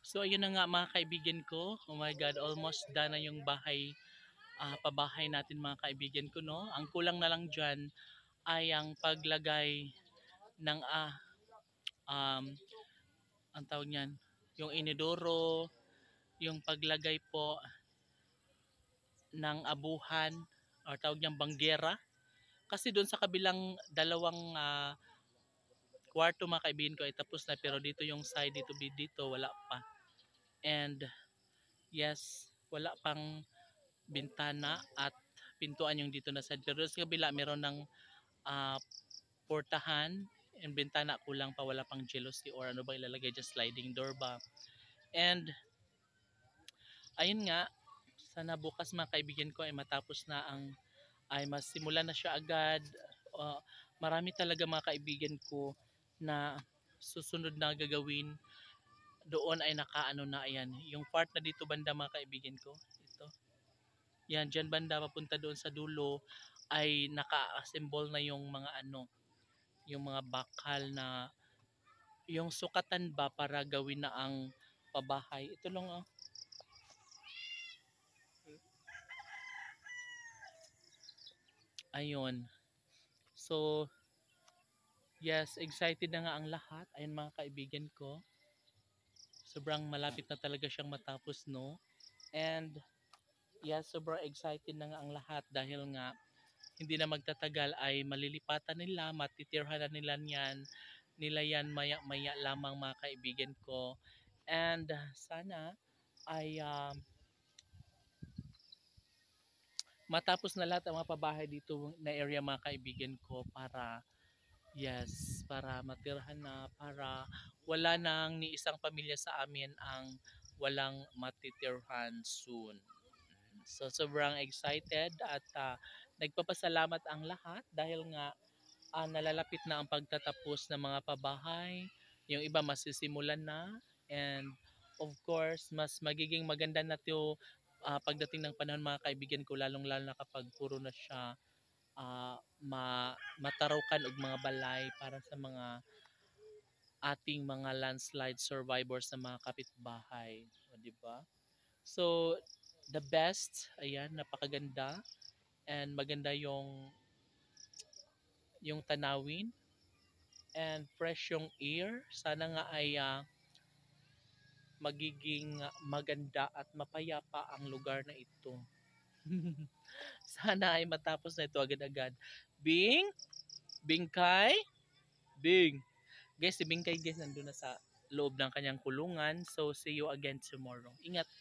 So ayun na nga mga kaibigan ko. Oh my God, almost done na yung bahay, pabahay natin mga kaibigan ko, no? Ang kulang na lang dyan ay ang paglagay ng, um, ang tawag niyan, yung inidoro, yung paglagay po ng abuhan, or tawag niyang banggera. Kasi doon sa kabilang dalawang kwarto mga kaibigan ko ay tapos na, pero dito yung side dito wala pa. And yes, wala pang bintana at pintuan yung dito na side. Pero sa kabila meron ng ah, portahan and bintana, kulang pa, wala pang jealousy or ano ba ilalagay dyan, sliding door ba. And ayun nga, sana bukas mga kaibigan ko ay matapos na ang, ay masimulan na siya agad. Uh, Marami talaga mga kaibigan ko na susunod na gagawin. Doon ay nakaano na, ayan, yung part na dito banda mga kaibigan ko, ito, yan, dyan banda papunta doon sa dulo ay naka-assemble na yung mga ano, yung mga bakal na yung sukatan ba para gawin na ang pabahay. Ito lang ayun. So, yes, excited na nga ang lahat. Ayun mga kaibigan ko. Sobrang malapit na talaga siyang matapos, no? And yes, sobrang excited na nga ang lahat dahil nga hindi na magtatagal ay malilipatan nila, matitirhan na nila yan maya-maya lamang mga kaibigan ko. And sana ay matapos na lahat ang mga pabahay dito na area mga kaibigan ko para, yes, para matirhan na, para wala nang ni isang pamilya sa amin ang walang matitirhan soon. So sobrang excited at nagpapasalamat ang lahat dahil nga nalalapit na ang pagtatapos ng mga pabahay. Yung iba masisimulan na, and of course mas magiging maganda na to pagdating ng panahon mga kaibigan ko, lalong lalo na kapag puro na siya matarukan og mga balay para sa mga ating mga landslide survivors sa mga kapitbahay, o di ba? So the best, ayan, napakaganda and maganda yung tanawin and fresh yung air. Sana nga ay magiging maganda at mapayapa ang lugar na ito. Sana ay matapos na ito agad-agad. Bing, Bingkay, Bing. Guys, si Bingkay guys nandun na sa loob ng kanyang kulungan. So see you again tomorrow. Ingat.